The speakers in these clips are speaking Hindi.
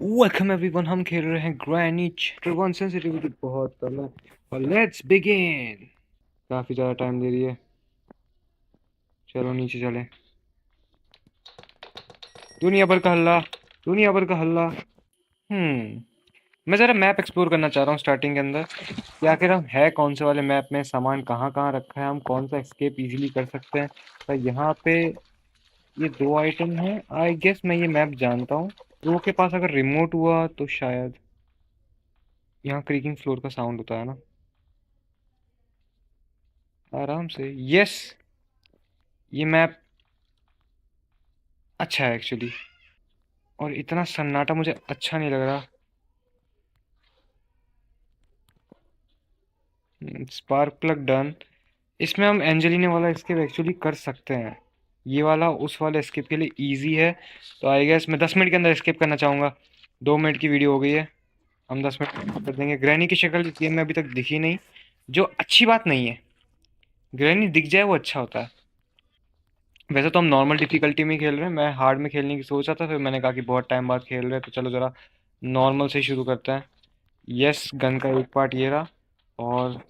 वेलकम एवरीवन, हम खेल रहे हैं ग्रैनी चैप्टर 1। सेंसिटिविटी बहुत कम है और लेट्स बिगिन। काफी ज्यादा टाइम दे रही है। चलो नीचे चले। दुनिया भर का हल्ला, दुनिया भर का हल्ला। मैं जरा मैप एक्सप्लोर करना चाह रहा हूँ स्टार्टिंग के अंदर कि आखिर हम है कौन से वाले मैप में, सामान कहाँ कहाँ रखा है, हम कौन सा एस्केप इजीली कर सकते हैं। तो यहाँ पे ये दो आइटम है। आई गेस मैं ये मैप जानता हूँ। लोगों के पास अगर रिमोट हुआ तो शायद यहाँ क्रीकिंग फ्लोर का साउंड होता है ना। आराम से। यस, ये मैप अच्छा है एक्चुअली। और इतना सन्नाटा मुझे अच्छा नहीं लग रहा। Spark plug done. इसमें हम एंजेलिना वाला एस्केप एक्चुअली कर सकते हैं। ये वाला उस वाले एस्केप के लिए इजी है। तो आई गेस मैं 10 मिनट के अंदर एस्केप करना चाहूँगा। 2 मिनट की वीडियो हो गई है, हम 10 मिनट कर देंगे। ग्रैनी की शक्ल इस गेम में अभी तक दिखी नहीं, जो अच्छी बात नहीं है। ग्रैनी दिख जाए वो अच्छा होता है। वैसे तो हम नॉर्मल डिफिकल्टी में खेल रहे हैं, मैं हार्ड में खेलने की सोचा था, फिर मैंने कहा कि बहुत टाइम बाद खेल रहे हैं तो चलो ज़रा नॉर्मल से ही शुरू करते हैं। यस, गन का एक पार्ट ये रहा। और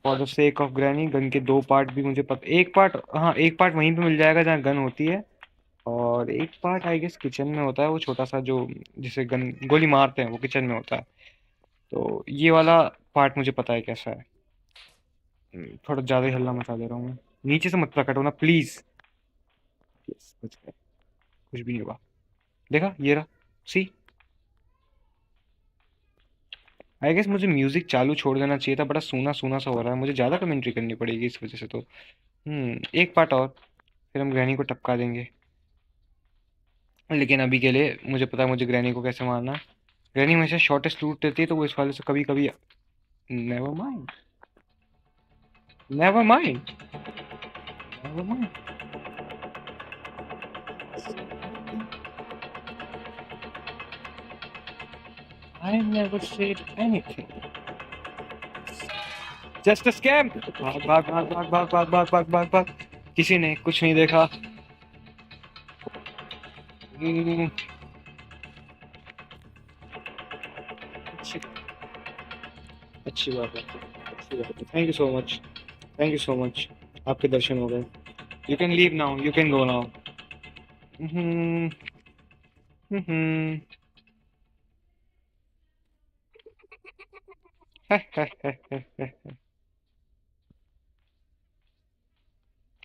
for the sake of granny gun के दो पार्ट भी मुझे पता। एक पार्ट, हाँ, एक पार्ट वहीं पे मिल जाएगा जहाँ गन होती है। और एक पार्ट आई गेस किचन में होता है, वो छोटा सा जो जिसे गन गोली मारते हैं वो किचन में होता है। तो ये वाला पार्ट मुझे पता है कैसा है। थोड़ा ज़्यादा ही हल्ला मचा दे रहा हूँ मैं। नीचे से मत प्रकट होना प्लीज़। यस, बच गया। कुछ भी नहीं हुआ। देखा, ये रहा। सी, आई गेस मुझे म्यूजिक चालू छोड़ देना चाहिए था। बड़ा सूना सूना सा हो रहा है, मुझे ज़्यादा कमेंट्री करनी पड़ेगी इस वजह से तो। एक पार्ट और, फिर हम ग्रैनी को टपका देंगे। लेकिन अभी के लिए मुझे पता है मुझे ग्रैनी को कैसे मारना है। ग्रैनी हमेशा शॉर्टेस्ट लूट देती है, तो वो इस वाले से कभी कभी। Never mind, never mind, never mind. I never said anything, just a scam. भाग भाग भाग भाग भाग भाग भाग भाग भाग भाग। किसी ने कुछ नहीं देखा। हम्म, अच्छी अच्छी बात है, अच्छी बात है। Thank you so much, thank you so much. आपके दर्शन हो गए। You can leave now, you can go now. Hmm hmm.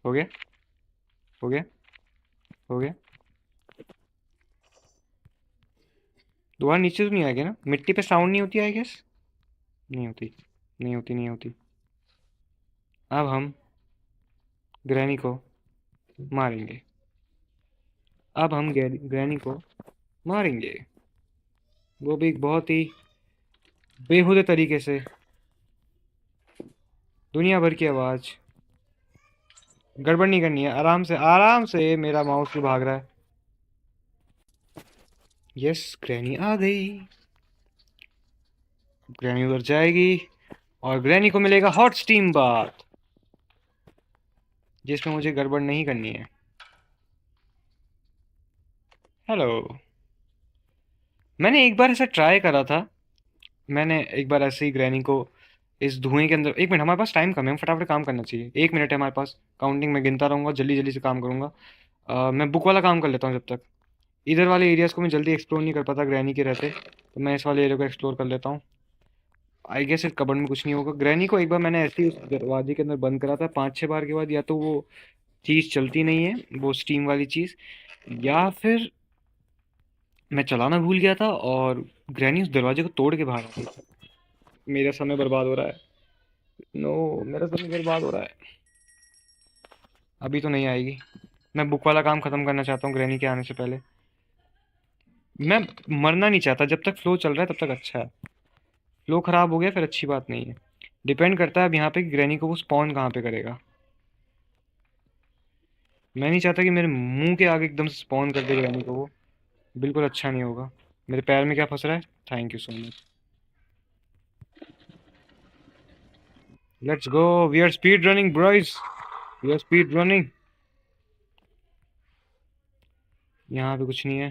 हो गया, हो गया, हो गया। दोबारा नीचे तो नहीं आएगा ना? मिट्टी पे साउंड नहीं होती आई गेस। नहीं होती, नहीं होती, नहीं होती। अब हम ग्रैनी को मारेंगे। अब हम ग्रैनी को मारेंगे। वो भी एक बहुत ही बेहुदे तरीके से। दुनिया भर की आवाज। गड़बड़ नहीं करनी है, आराम से आराम से। मेरा माउस भी भाग रहा है। यस, ग्रैनी आ गई। ग्रैनी उधर जाएगी और ग्रैनी को मिलेगा हॉट स्टीम बाथ, जिसमें मुझे गड़बड़ नहीं करनी है। हेलो। मैंने एक बार ऐसा ट्राई करा था। मैंने एक बार ऐसे ही ग्रैनी को इस धुएं के अंदर। एक मिनट, हमारे पास टाइम कम है, हम फटाफट काम करना चाहिए। 1 मिनट है हमारे पास। काउंटिंग में गिनता रहूंगा, जल्दी जल्दी से काम करूंगा। मैं बुक वाला काम कर लेता हूँ जब तक। इधर वाले एरियाज को मैं जल्दी एक्सप्लोर नहीं कर पाता ग्रैनी के रहते, तो मैं इस वाले एरिया को एक्सप्लोर कर लेता हूँ। आई गेस इस कबर्ड में कुछ नहीं होगा। ग्रैनी को एक बार मैंने ऐसे ही उस दरवाजे के अंदर बंद करा था। 5-6 बार के बाद या तो वो चीज़ चलती नहीं है, वो स्टीम वाली चीज़, या फिर मैं चलाना भूल गया था और ग्रैनी उस दरवाजे को तोड़ के बाहर आ गई। मेरा समय बर्बाद हो रहा है। नो, मेरा समय बर्बाद हो रहा है। अभी तो नहीं आएगी। मैं बुक वाला काम खत्म करना चाहता हूँ ग्रैनी के आने से पहले। मैं मरना नहीं चाहता। जब तक फ्लो चल रहा है तब तक अच्छा है। फ्लो खराब हो गया फिर अच्छी बात नहीं है। डिपेंड करता है अब यहाँ पे कि ग्रैनी को वो स्पॉन कहाँ पे करेगा। मैं नहीं चाहता कि मेरे मुंह के आगे एकदम से स्पॉन कर दे ग्रैनी को वो। बिल्कुल अच्छा नहीं होगा। मेरे पैर में क्या फंस रहा है? Thank you so much. Let's go, we are speed running boys, we are speed running. यहाँ पे कुछ नहीं है।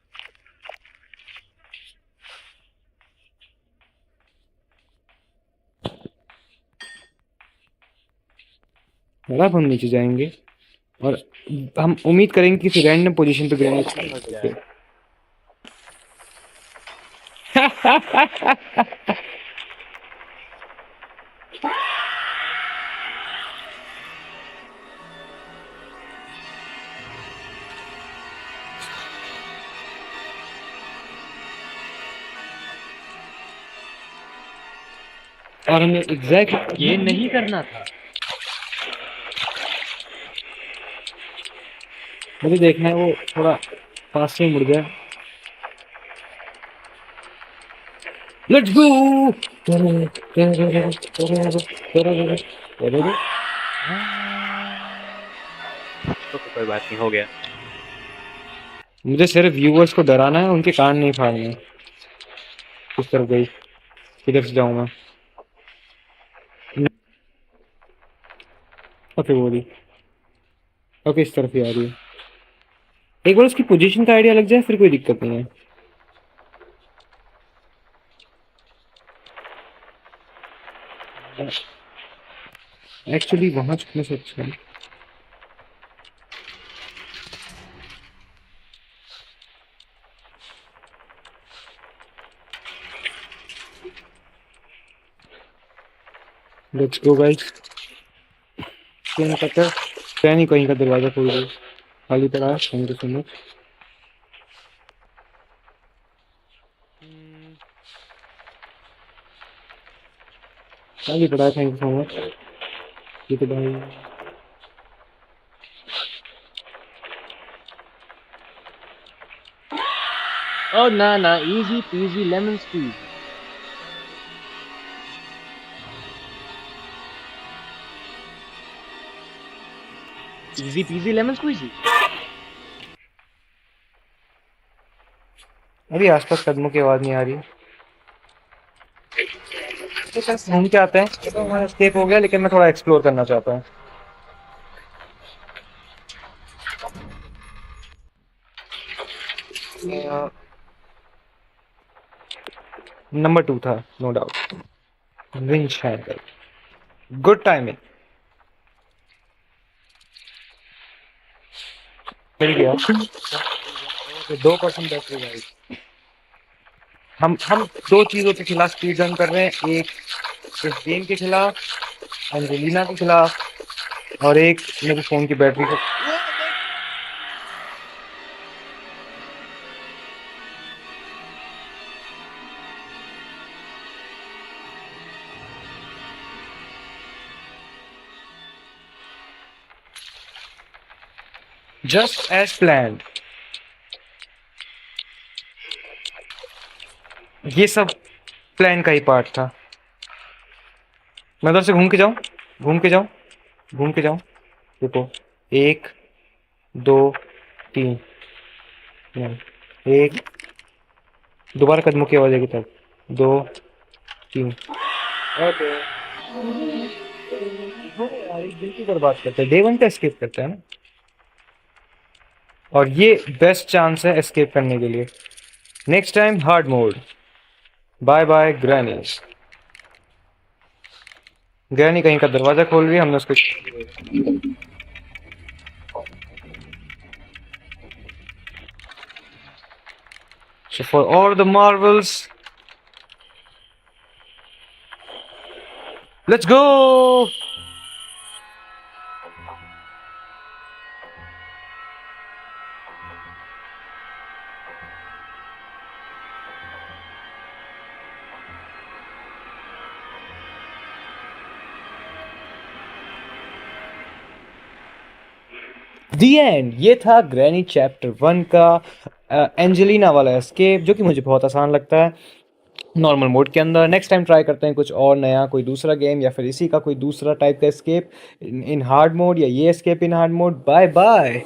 अब हम नीचे जाएंगे और हम उम्मीद करेंगे किसी रैंडम पोजीशन पे ग्रेनेड करके। और हमें एग्जैक्ट ये नहीं करना था। मुझे देखना है वो थोड़ा पास से मुड़ गया। Let's go. तो कोई बात नहीं, हो गया। मुझे सिर्फ व्यूअर्स को डराना है, उनके कान नहीं फाड़ने हैं। किस तरफ गई, किधर से जाऊँ मैं? ओके वो रही। ओके इस तरफ ही आ रही है। एक बार उसकी पोजीशन का आइडिया लग जाए फिर कोई दिक्कत नहीं है। एक्चुअली वहां छुपने से अच्छा है। Let's go guys. क्या पता क्या नहीं, कहीं का दरवाजा खोल दो, खाली पड़ा है। Thank you so much. खाली पड़ा है, थैंक यू सो मच। ये तो भाई ओ ना ना, easy peasy lemon squeeze. Easy peasy lemon squeezy. अभी आसपास कदमों की आवाज नहीं आ रही। तो बस घूम के आते हैं। तो हमारा escape हो गया, लेकिन मैं थोड़ा एक्सप्लोर करना चाहता हूँ। नंबर 2 था no doubt. Winch handle, good timing. मिल गया। 2% बैटरी गाइस। हम दो चीजों के खिलाफ स्पीड रन कर रहे हैं, एक इस गेम के खिलाफ, एंजेलिना के खिलाफ, और एक मेरे फोन की बैटरी को। Just as planned. ये सब प्लान का ही पार्ट था। मैं उधर से घूम के जाऊं, घूम के जाऊं, घूम के जाऊं। देखो, 1 2 3। नहीं, एक, दोबारा कदमों की आवाज आएगी तब। 2 3। ओके। बिल्कुल बर्बाद करते हैं, डे 1 का एस्केप करते हैं ना। और ये बेस्ट चांस है एस्केप करने के लिए। Next time hard mode. Bye bye granny. Granny कहीं का दरवाजा खोल रही है, हमने उसको। So for all the marvels, let's go. The and. ये था ग्रैनी चैप्टर 1 का एंजेलिना वाला एस्केप, जो कि मुझे बहुत आसान लगता है नॉर्मल मोड के अंदर। नेक्स्ट टाइम ट्राई करते हैं कुछ और नया, कोई दूसरा गेम या फिर इसी का कोई दूसरा टाइप का एस्केप इन हार्ड मोड, या ये escape in hard mode. Bye bye.